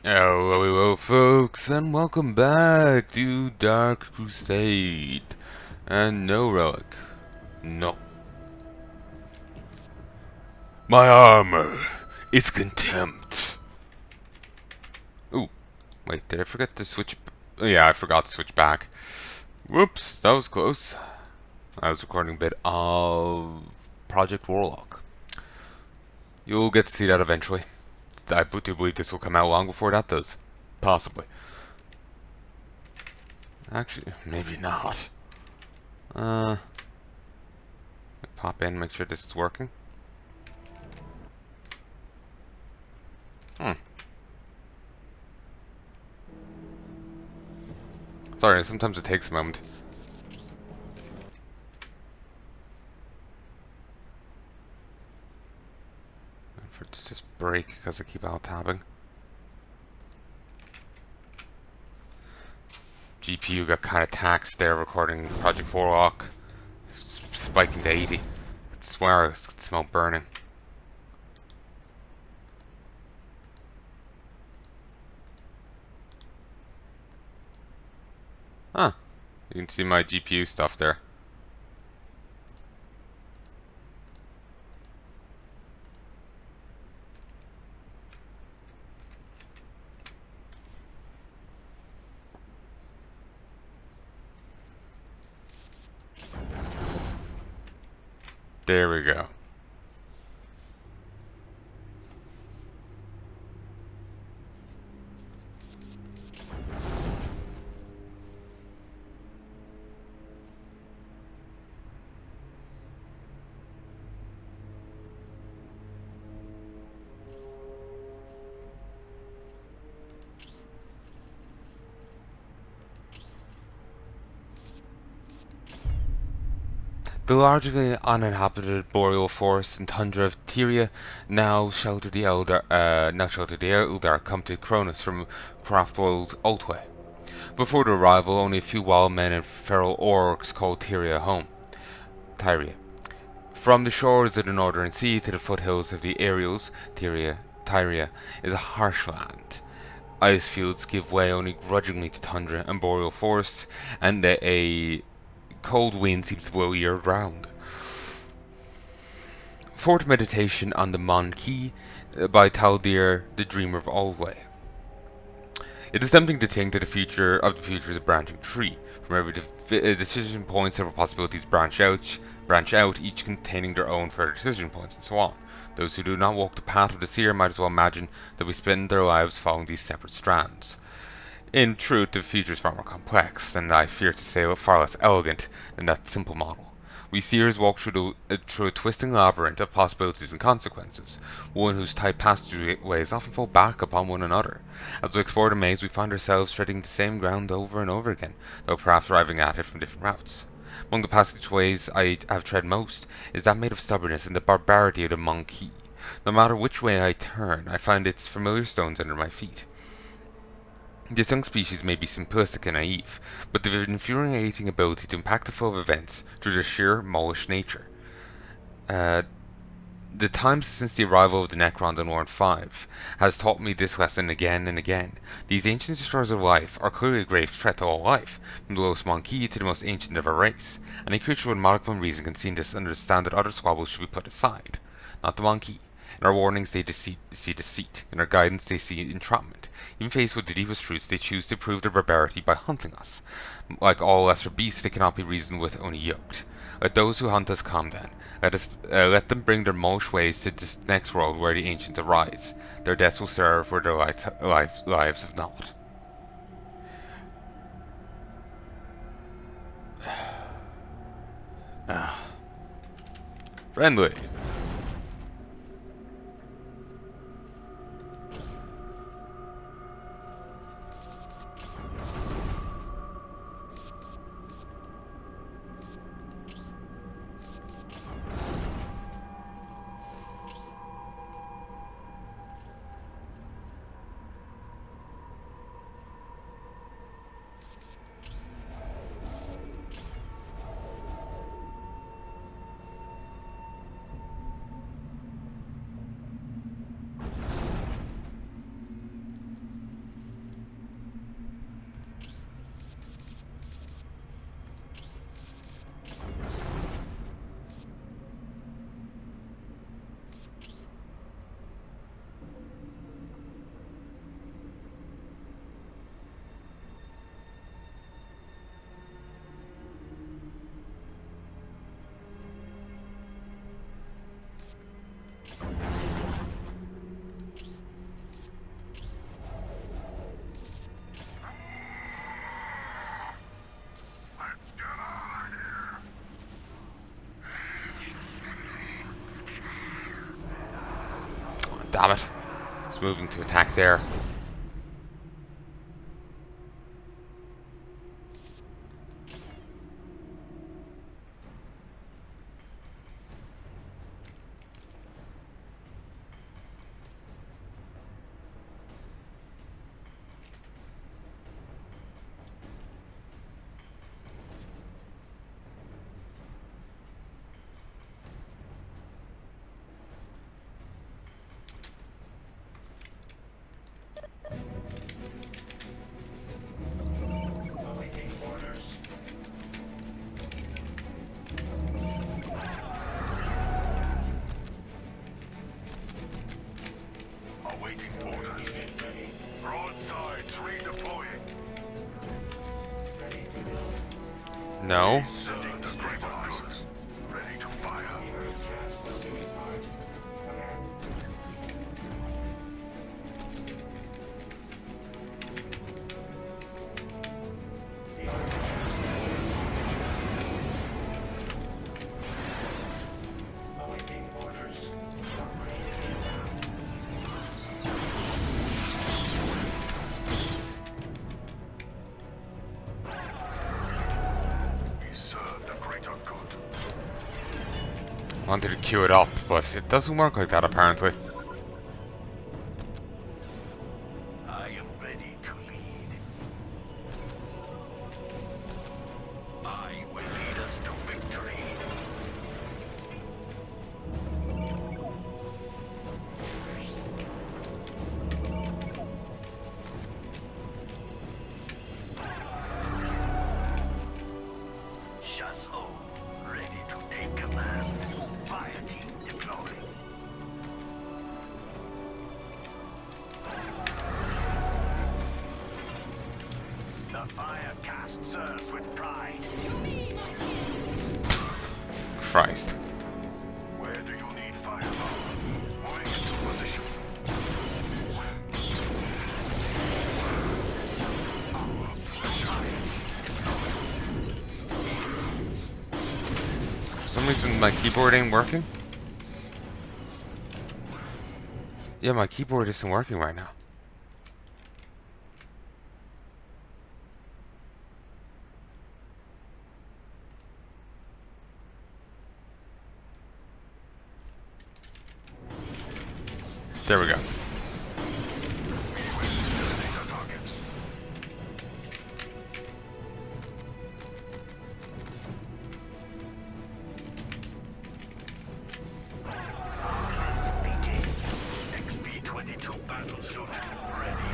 Hello, folks, and welcome back to Dark Crusade. And no relic. No. My armor is contempt. Ooh, wait, did I forget to switch? Yeah, I forgot to switch back. Whoops, that was close. I was recording a bit of Project Warlock. You'll get to see that eventually. I do believe this will come out long before that does. Possibly. Actually, maybe not. Pop in, make sure this is working. Sorry, sometimes it takes a moment. For it to just break because I keep alt-tabbing. GPU got kind of taxed there recording Project Warlock. Spiking to 80. I swear I could smell burning. Huh. You can see my GPU stuff there. There we go. The largely uninhabited boreal forests and tundra of Tyria now shelter the Eldar come to Cronus from Craftworld Altway. Before their arrival, only a few wild men and feral orcs called Tyria. From the shores of the northern sea to the foothills of the Aerials, Tyria is a harsh land. Ice fields give way only grudgingly to tundra and boreal forests, and a cold wind seems to blow year round. Fort Meditation on the Monkey by Taldir, the Dreamer of Alway. It is tempting to think that the future is a branching tree. From every decision point, several possibilities branch out, each containing their own further decision points, and so on. Those who do not walk the path of the seer might as well imagine that we spend their lives following these separate strands. In truth, the future is far more complex, and I fear to say far less elegant than that simple model. We seers walk through a twisting labyrinth of possibilities and consequences, one whose tight passageways often fall back upon one another. As we explore the maze, we find ourselves treading the same ground over and over again, though perhaps arriving at it from different routes. Among the passageways I have tread most is that made of stubbornness and the barbarity of the monkey. No matter which way I turn, I find its familiar stones under my feet. This young species may be simplistic and naive, but they have an infuriating ability to impact the flow of events through their sheer mawlish nature. The time since the arrival of the Necrons on Warren 5 has taught me this lesson again and again. These ancient destroyers of life are clearly a grave threat to all life, from the lowest monkey to the most ancient of our race. Any creature with modicum of reason can see this and understand that other squabbles should be put aside. Not the monkey. In our warnings they see deceit. In our guidance they see entrapment. Even faced with the deepest truths, they choose to prove their barbarity by hunting us. Like all lesser beasts, they cannot be reasoned with, only yoked. Let those who hunt us come then. Let them bring their most ways to this next world where the ancients arise. Their deaths will serve where their lives have not. Friendly. Damn it. It's moving to attack there. No. Wanted to queue it up, but it doesn't work like that apparently. I am ready to lead. I will lead us to victory. Shas'O, ready to take command. Fire team deployed. The fire cast serves with pride. Christ. Where do you need firepower? Moving into position. For some reason my keyboard ain't working. Yeah, my keyboard isn't working right now. There we go. XP-22 battle suit ready.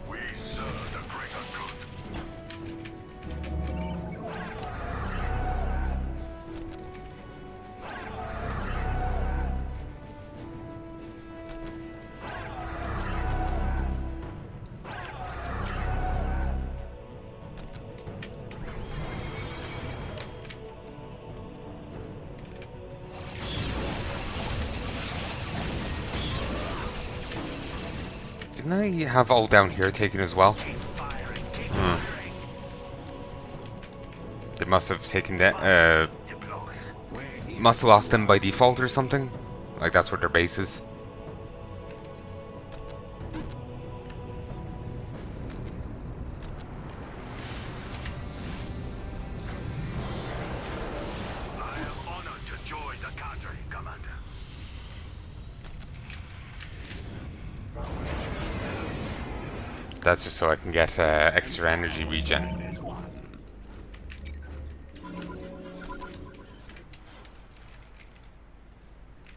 We serve the greater good. Didn't I have all down here taken as well? They must have taken that, must have lost them by default or something. Like that's what their base is. I am honored to join the cadre, Commander. That's just so I can get extra energy regen.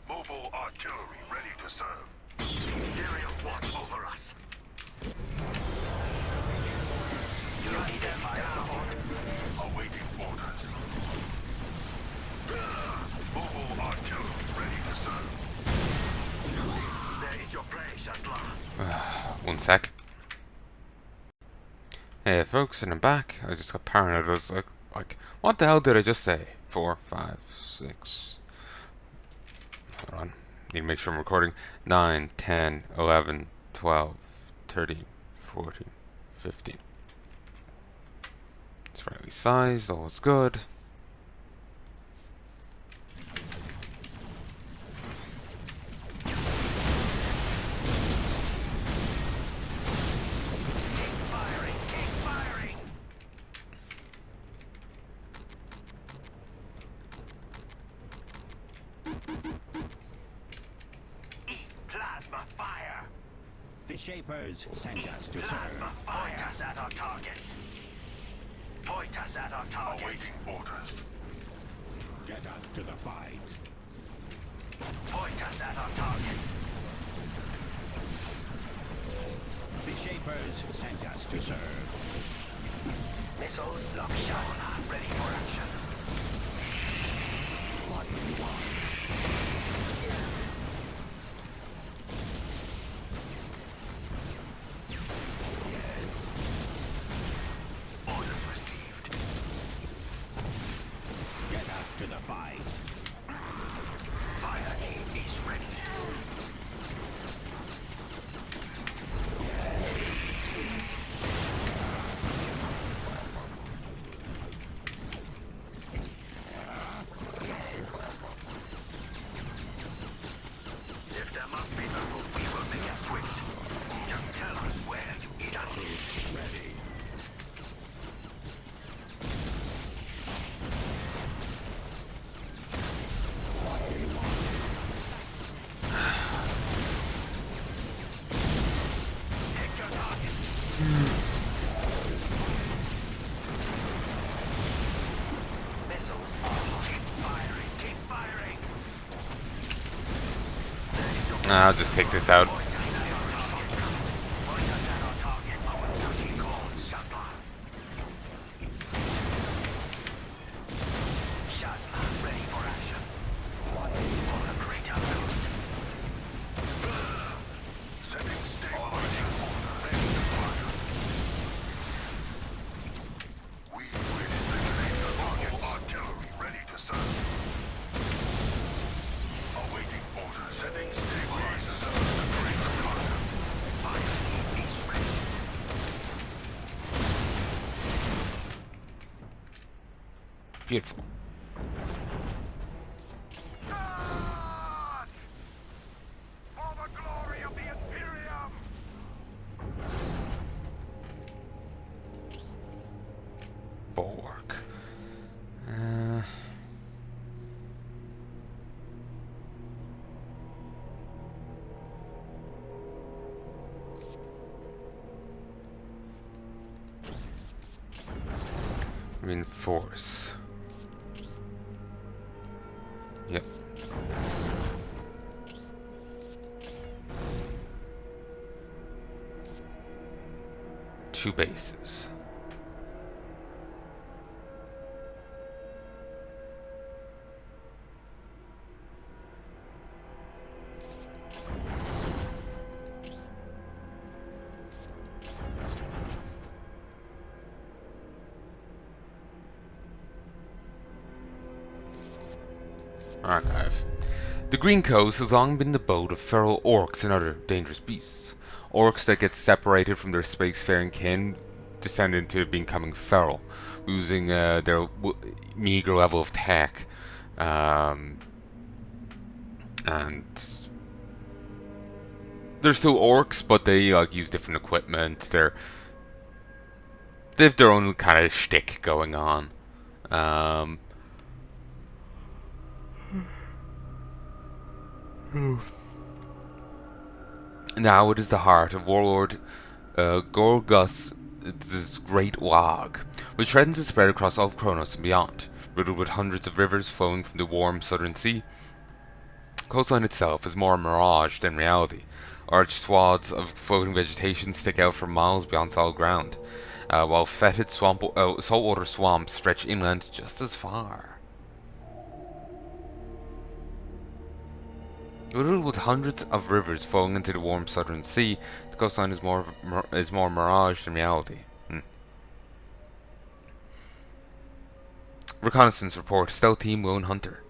Mobile artillery ready to serve. Imperial watch over us. You need fire support. Awaiting orders. Mobile artillery ready to serve. There is your prey, Shas'O. One sec. Hey folks, and I'm back. I just got paranoid. I was like, what the hell did I just say? 4, 5, 6. Hold on. Need to make sure I'm recording. 9, 10, 11, 12, 13, 14, 15. It's rightly sized. All is good. The Shapers sent us to serve. Point us at our targets. Point us at our targets. Awaiting orders. Get us to the fight. Point us at our targets. The Shapers sent us to serve. Missiles locked. Shas'O ready for action. What do you want? Orders received. Get us to the fight. Fire team is ready. If there must be battle, we will make it swift. Just tell us where you need us. Ready. What do you want? Pick your target. Missiles. Keep firing. Keep firing. I'll just take this out. Point us at our targets. Our duty calls, Shas'O. Shas'O ready for action. On a great outpost. Setting stabilizing order. Ready to fire. We will eliminate the targets. Artillery ready to serve. Awaiting order. Setting stabilizer. The great commander. Fire team is ready. Beautiful. Charge! For the glory of the Imperium! Bulwark. Reinforce. Yep. Two bases. Archive. The Green Coast has long been the abode of feral orcs and other dangerous beasts. Orcs that get separated from their spacefaring kin descend into becoming feral, losing their meager level of tech. And they're still orcs, but they like use different equipment. They have their own kind of shtick going on. Now it is the heart of Warlord Gorgus' great log, which threatens to spread across all of Kronos and beyond. Riddled with hundreds of rivers flowing from the warm southern sea, coastline itself is more a mirage than reality. Large swaths of floating vegetation stick out for miles beyond solid ground, while fetid saltwater swamps stretch inland just as far. Riddled with hundreds of rivers flowing into the warm southern sea, the coastline is more mirage than reality. Reconnaissance report: Stealth Team Lone Hunter.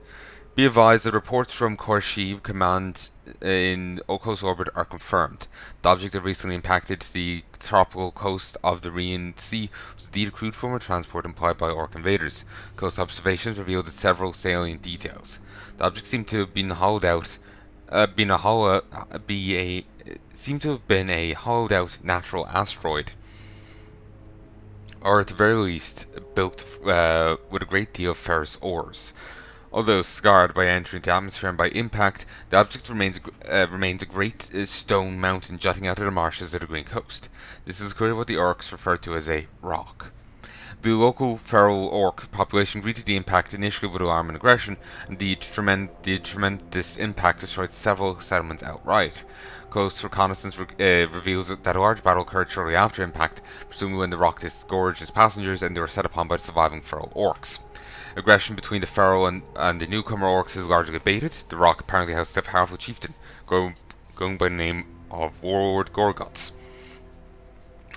Be advised that reports from Korshiv Command in close orbit are confirmed. The object that recently impacted the tropical coast of the Rhine Sea was indeed a crude form of transport employed by Orc invaders. Coast observations revealed several salient details. The object seemed to have been hollowed out. Seemed to have been a hollowed out natural asteroid, or at the very least built with a great deal of ferrous ores. Although scarred by entering the atmosphere and by impact, the object remains a great stone mountain jutting out of the marshes of the Green Coast. This is clearly what the orcs refer to as a rock. The local feral orc population greeted the impact initially with alarm and aggression, and the tremendous impact destroyed several settlements outright. Close reconnaissance reveals that a large battle occurred shortly after impact, presumably when the rock disgorged its passengers and they were set upon by the surviving feral orcs. Aggression between the feral and the newcomer orcs is largely abated. The rock apparently housed a powerful chieftain, going by the name of Warlord Gorgots,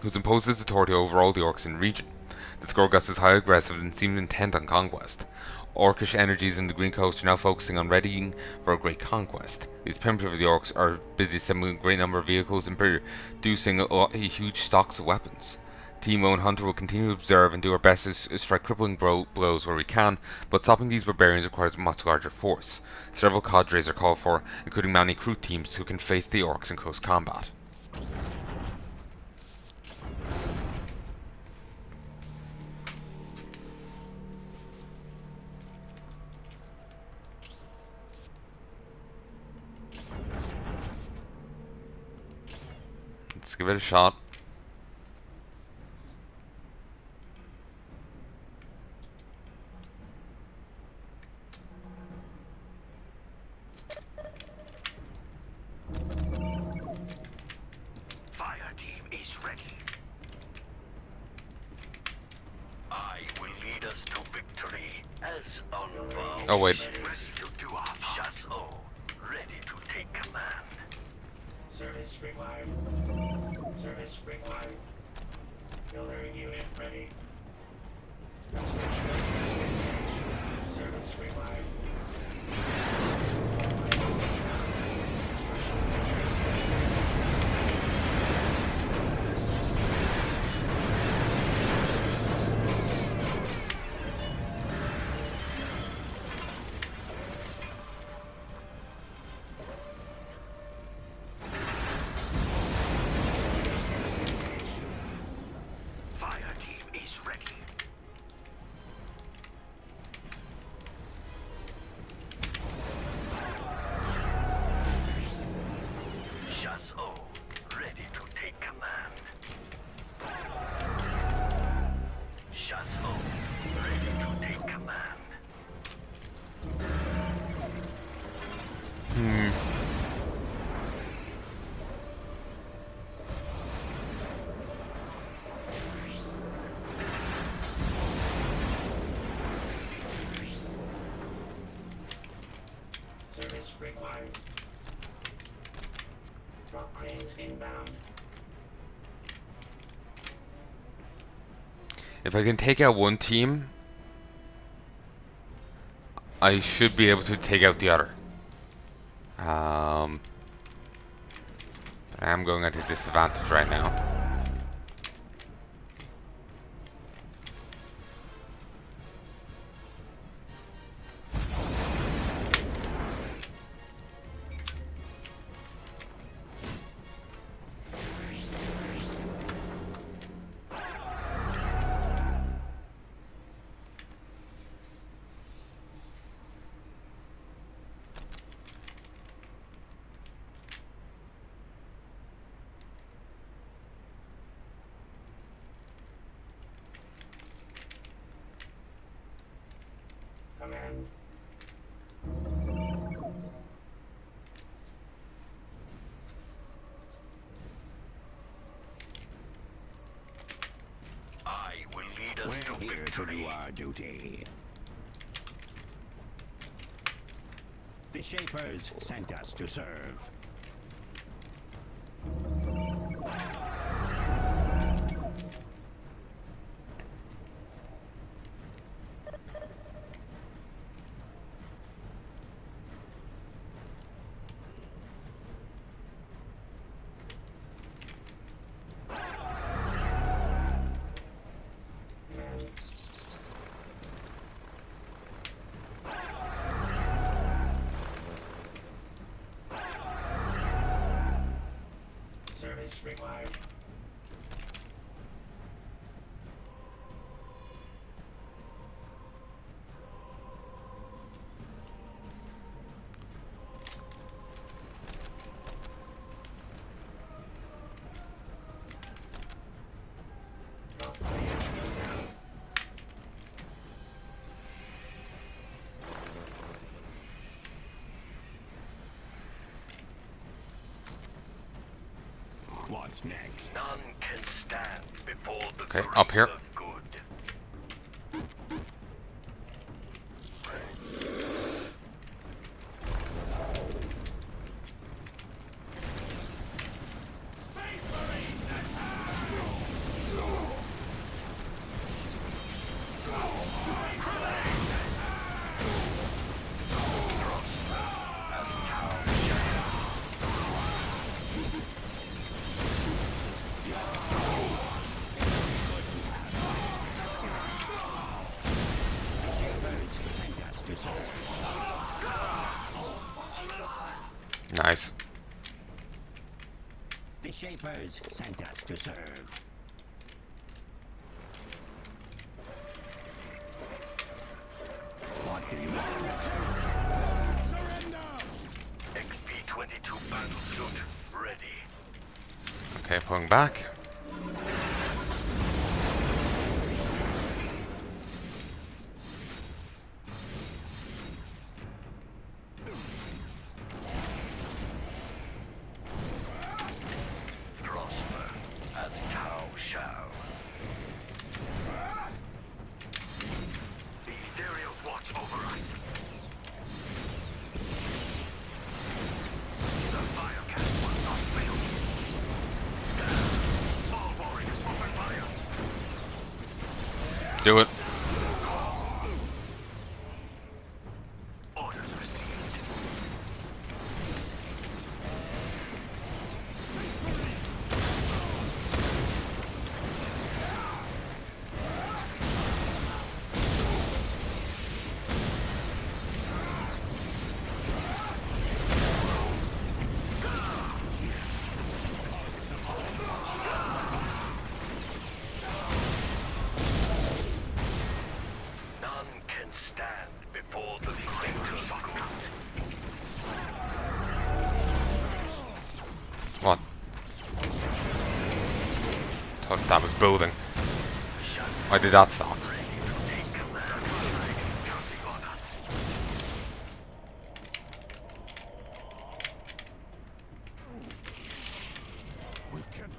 who's imposed his authority over all the orcs in the region. This Gorgots is highly aggressive and seems intent on conquest. Orcish energies in the Green Coast are now focusing on readying for a great conquest. These primitive orcs are busy assembling a great number of vehicles and producing huge stocks of weapons. Team O and Hunter will continue to observe and do our best to strike crippling blows where we can, but stopping these barbarians requires a much larger force. Several cadres are called for, including many crew teams who can face the orcs in close combat. Let's give it a shot. Fire team is ready. I will lead us to victory as unbound. Oh wait. Rescue Dua Shas'O, ready to take command. Service required. Service required. Building unit ready. Construction engaged. Service required. Construction engaged. Fire team is ready. Shas'O, ready to take command. Shas'O, ready to take command. Service required. Drop cranes inbound. If I can take out one team, I should be able to take out the other. I am going at a disadvantage right now. Command. I will lead us to We're here to victory. do our duty. The Shapers sent us to serve. Command. Service required. What's next? None can stand before the Okay, greater up here. good. Nice. The Shapers sent us to serve. What do you want? XP-22 battlesuit ready. Okay, pulling back. Prosper as Tau shall. The Ethereals watch over us. The Firecast will not fail. All warriors open fire. Do it. Orders received. None can stand before the greater shortcut. What? Thought that was building. Why did that stop? Take command. Is counting on us. We can.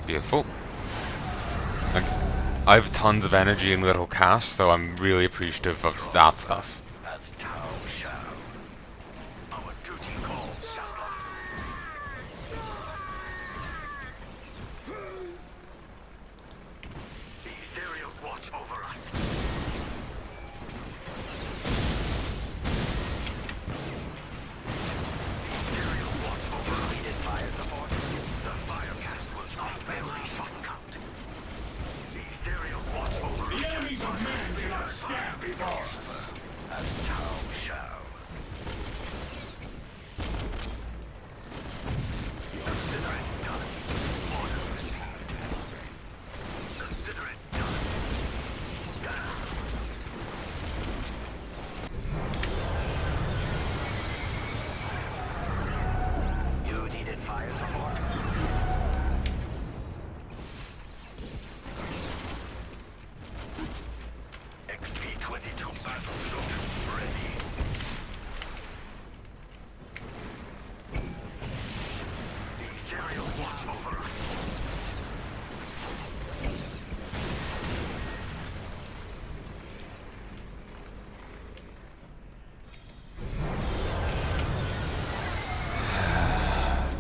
Beautiful. Like, I have tons of energy and little cash, so I'm really appreciative of that stuff. As Tau shall. Our duty calls, Shas'O. The Ethereals watch over us. The Ethereals watch over us. Needed fire support. The Firecast will not fail the shortcut. The Ethereals watch over us. The enemies of man cannot stand before us. As Tau shall. Consider it done. Orders received. Consider it done. You needed fire support. XP-22 battlesuit ready. The Ethereals watch over us.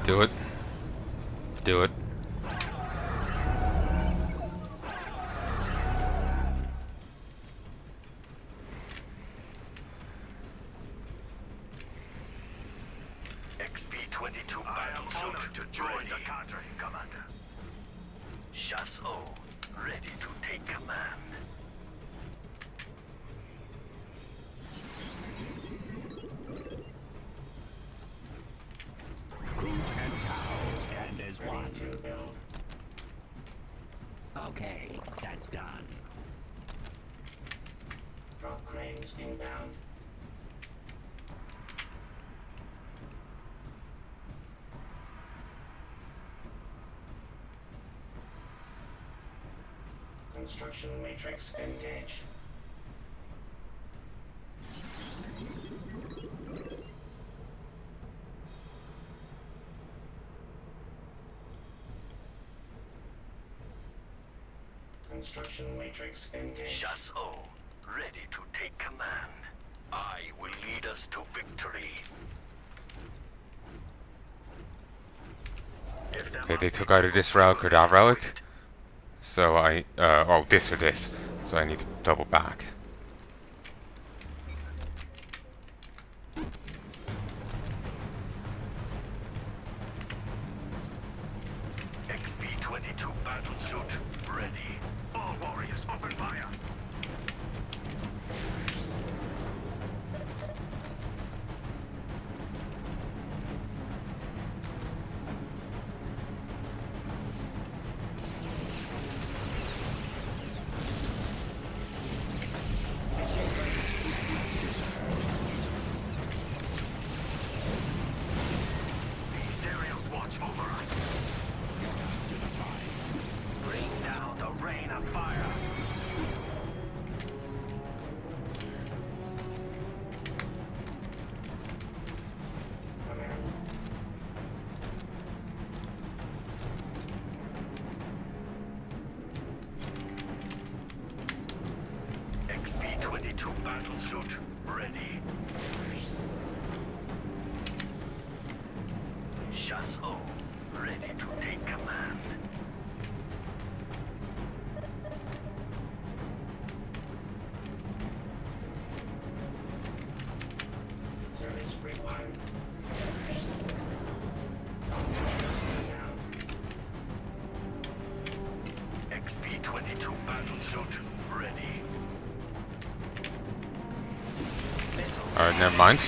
Do it. Do it. XP-22 battlesuit to join the cadre, Commander. Shas'O, ready to take command. Groot and Tau stand as Continue build. Okay, that's done. Drop cranes inbound. Construction matrix engaged. Construction matrix engaged. Shas'O, ready to take command. I will lead us to victory. Okay, they took either this relic or that relic. So I, oh, this or this. So I need to double back. XP-22 battlesuit, ready. All warriors, open fire. These aerials watch over us. Bring down the rain of fire. XP-22 battlesuit, ready. Shas'O, ready to take command. Service required. Just down. XP-22 battlesuit, ready. Alright, never mind.